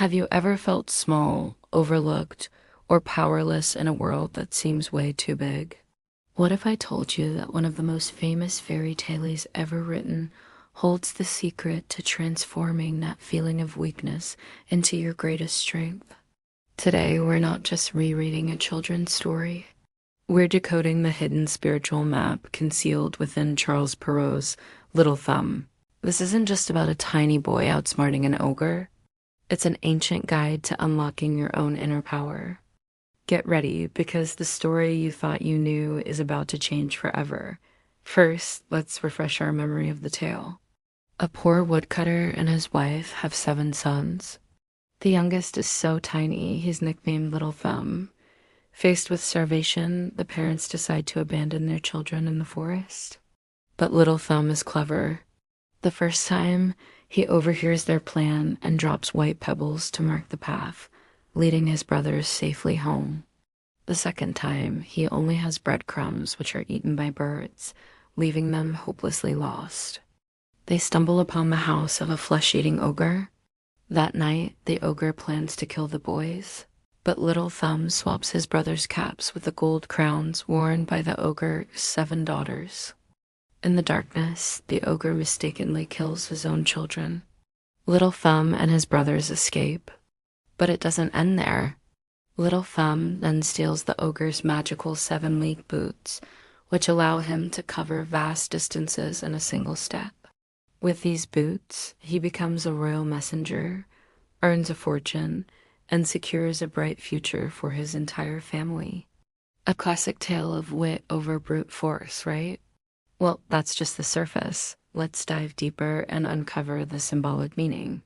Have you ever felt small, overlooked, or powerless in a world that seems way too big? What if I told you that one of the most famous fairy tales ever written holds the secret to transforming that feeling of weakness into your greatest strength? Today, we're not just rereading a children's story. We're decoding the hidden spiritual map concealed within Charles Perrault's Little Thumb. This isn't just about a tiny boy outsmarting an ogre. It's an ancient guide to unlocking your own inner power. Get ready, because the story you thought you knew is about to change forever. First, let's refresh our memory of the tale. A poor woodcutter and his wife have 7 sons. The youngest is so tiny, he's nicknamed Little Thumb. Faced with starvation, the parents decide to abandon their children in the forest. But Little Thumb is clever. The first time, he overhears their plan and drops white pebbles to mark the path, leading his brothers safely home. The second time, he only has breadcrumbs, which are eaten by birds, leaving them hopelessly lost. They stumble upon the house of a flesh-eating ogre. That night, the ogre plans to kill the boys, but Little Thumb swaps his brothers' caps with the gold crowns worn by the ogre's 7 daughters. In the darkness, the ogre mistakenly kills his own children. Little Thumb and his brothers escape, but it doesn't end there. Little Thumb then steals the ogre's magical 7-league boots, which allow him to cover vast distances in a single step. With these boots, he becomes a royal messenger, earns a fortune, and secures a bright future for his entire family. A classic tale of wit over brute force, right? Well, that's just the surface. Let's dive deeper and uncover the symbolic meaning.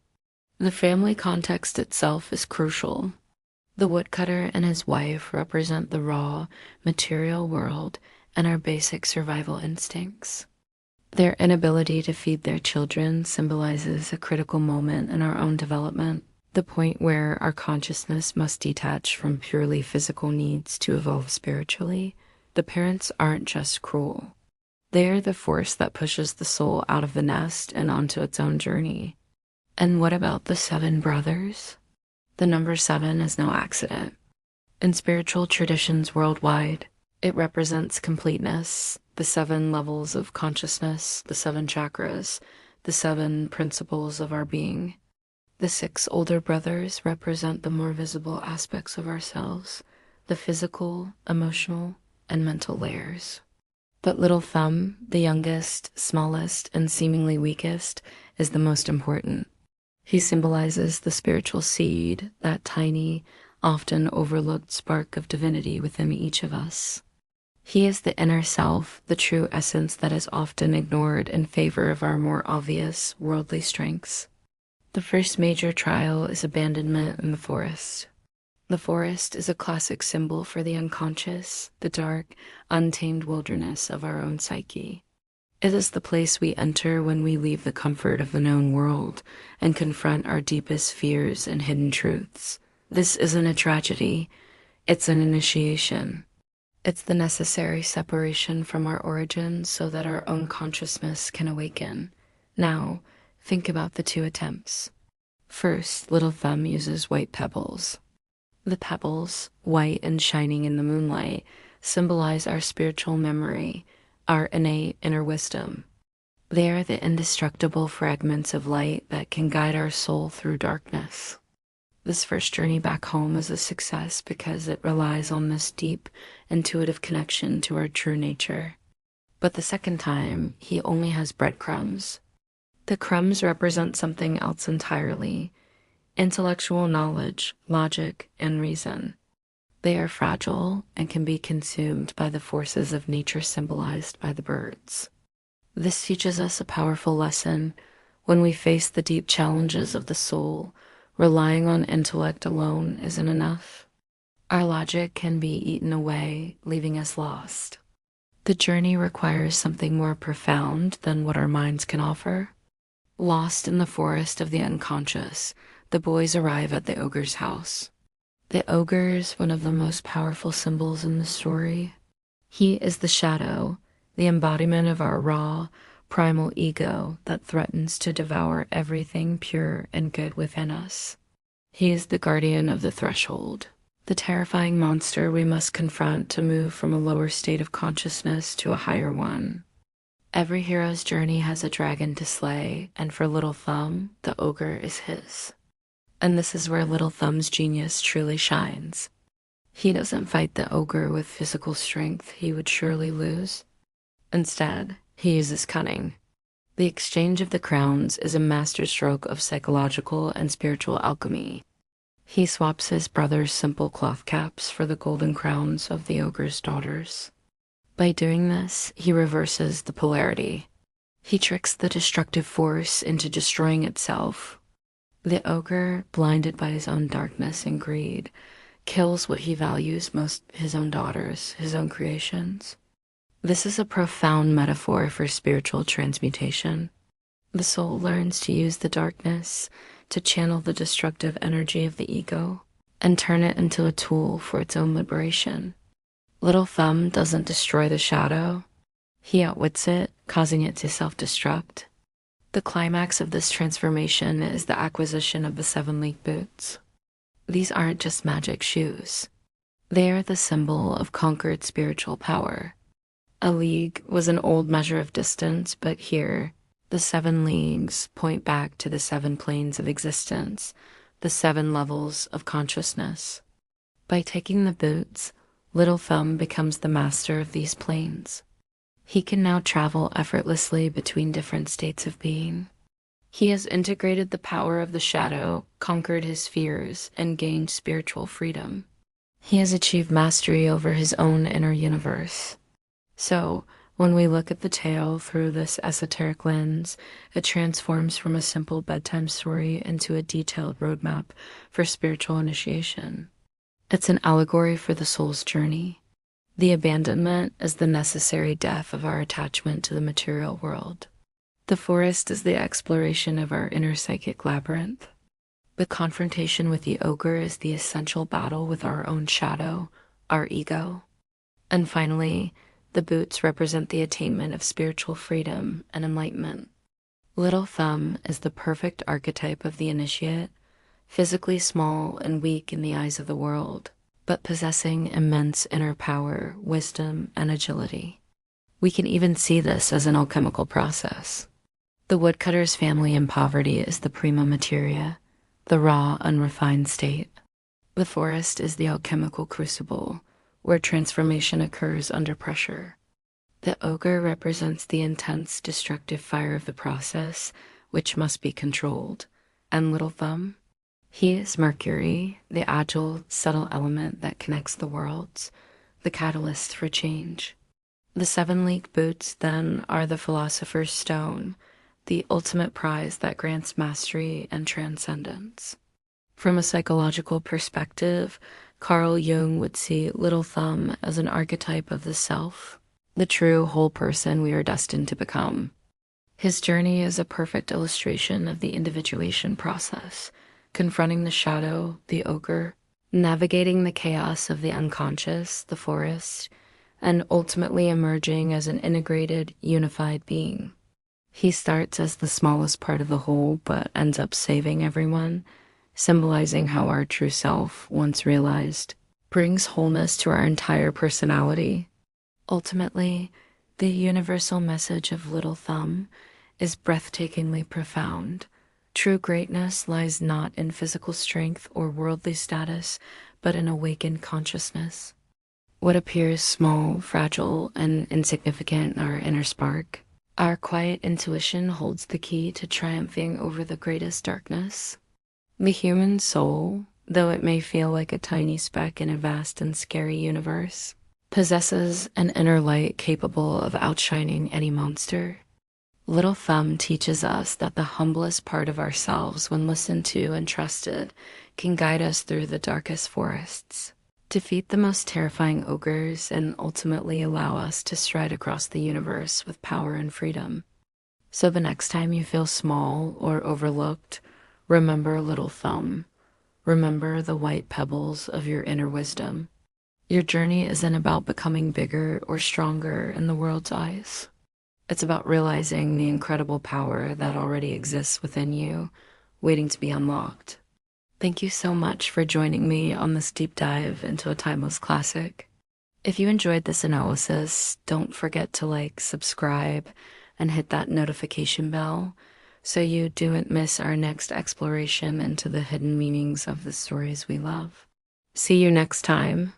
The family context itself is crucial. The woodcutter and his wife represent the raw, material world and our basic survival instincts. Their inability to feed their children symbolizes a critical moment in our own development, the point where our consciousness must detach from purely physical needs to evolve spiritually. The parents aren't just cruel. They are the force that pushes the soul out of the nest and onto its own journey. And what about the 7 brothers? The number 7 is no accident. In spiritual traditions worldwide, it represents completeness, the 7 levels of consciousness, the 7 chakras, the 7 principles of our being. The 6 older brothers represent the more visible aspects of ourselves, the physical, emotional, and mental layers. But Little Thumb, the youngest, smallest, and seemingly weakest, is the most important. He symbolizes the spiritual seed, that tiny, often overlooked spark of divinity within each of us. He is the inner self, the true essence that is often ignored in favor of our more obvious, worldly strengths. The first major trial is abandonment in the forest. The forest is a classic symbol for the unconscious, the dark, untamed wilderness of our own psyche. It is the place we enter when we leave the comfort of the known world and confront our deepest fears and hidden truths. This isn't a tragedy, it's an initiation. It's the necessary separation from our origins so that our own consciousness can awaken. Now, think about the 2 attempts. First, Little Thumb uses white pebbles. The pebbles, white and shining in the moonlight, symbolize our spiritual memory, our innate inner wisdom. They are the indestructible fragments of light that can guide our soul through darkness. This first journey back home is a success because it relies on this deep, intuitive connection to our true nature. But the second time, he only has breadcrumbs. The crumbs represent something else entirely: intellectual knowledge, logic, and reason. They are fragile and can be consumed by the forces of nature symbolized by the birds. This teaches us a powerful lesson. When we face the deep challenges of the soul, relying on intellect alone isn't enough. Our logic can be eaten away, leaving us lost. The journey requires something more profound than what our minds can offer. Lost in the forest of the unconscious, the boys arrive at the ogre's house. The ogre is one of the most powerful symbols in the story. He is the shadow, the embodiment of our raw, primal ego that threatens to devour everything pure and good within us. He is the guardian of the threshold, the terrifying monster we must confront to move from a lower state of consciousness to a higher one. Every hero's journey has a dragon to slay, and for Little Thumb, the ogre is his. And this is where Little Thumb's genius truly shines. He doesn't fight the ogre with physical strength he would surely lose. Instead, he uses cunning. The exchange of the crowns is a masterstroke of psychological and spiritual alchemy. He swaps his brother's simple cloth caps for the golden crowns of the ogre's daughters. By doing this, he reverses the polarity. He tricks the destructive force into destroying itself. The ogre, blinded by his own darkness and greed, kills what he values most: his own daughters, his own creations. This is a profound metaphor for spiritual transmutation. The soul learns to use the darkness to channel the destructive energy of the ego and turn it into a tool for its own liberation. Little Thumb doesn't destroy the shadow. He outwits it, causing it to self-destruct. The climax of this transformation is the acquisition of the 7 league boots. These aren't just magic shoes. They are the symbol of conquered spiritual power. A league was an old measure of distance, but here, the 7 leagues point back to the 7 planes of existence, the 7 levels of consciousness. By taking the boots, Little Thumb becomes the master of these planes. He can now travel effortlessly between different states of being. He has integrated the power of the shadow, conquered his fears, and gained spiritual freedom. He has achieved mastery over his own inner universe. So, when we look at the tale through this esoteric lens, it transforms from a simple bedtime story into a detailed roadmap for spiritual initiation. It's an allegory for the soul's journey. The abandonment is the necessary death of our attachment to the material world. The forest is the exploration of our inner psychic labyrinth. The confrontation with the ogre is the essential battle with our own shadow, our ego. And finally, the boots represent the attainment of spiritual freedom and enlightenment. Little Thumb is the perfect archetype of the initiate, physically small and weak in the eyes of the world, but possessing immense inner power, wisdom, and agility. We can even see this as an alchemical process. The woodcutter's family in poverty is the prima materia, the raw, unrefined state. The forest is the alchemical crucible, where transformation occurs under pressure. The ogre represents the intense, destructive fire of the process, which must be controlled. And Little Thumb? He is Mercury, the agile, subtle element that connects the worlds, the catalyst for change. The 7 league boots, then, are the philosopher's stone, the ultimate prize that grants mastery and transcendence. From a psychological perspective, Carl Jung would see Little Thumb as an archetype of the self, the true whole person we are destined to become. His journey is a perfect illustration of the individuation process, confronting the shadow, the ogre, navigating the chaos of the unconscious, the forest, and ultimately emerging as an integrated, unified being. He starts as the smallest part of the whole, but ends up saving everyone, symbolizing how our true self, once realized, brings wholeness to our entire personality. Ultimately, the universal message of Little Thumb is breathtakingly profound. True greatness lies not in physical strength or worldly status, but in awakened consciousness. What appears small, fragile, and insignificant in our inner spark, our quiet intuition holds the key to triumphing over the greatest darkness. The human soul, though it may feel like a tiny speck in a vast and scary universe, possesses an inner light capable of outshining any monster. Little Thumb teaches us that the humblest part of ourselves, when listened to and trusted, can guide us through the darkest forests, defeat the most terrifying ogres, and ultimately allow us to stride across the universe with power and freedom. So the next time you feel small or overlooked, remember Little Thumb. Remember the white pebbles of your inner wisdom. Your journey isn't about becoming bigger or stronger in the world's eyes. It's about realizing the incredible power that already exists within you, waiting to be unlocked. Thank you so much for joining me on this deep dive into a timeless classic. If you enjoyed this analysis, don't forget to like, subscribe, and hit that notification bell so you don't miss our next exploration into the hidden meanings of the stories we love. See you next time.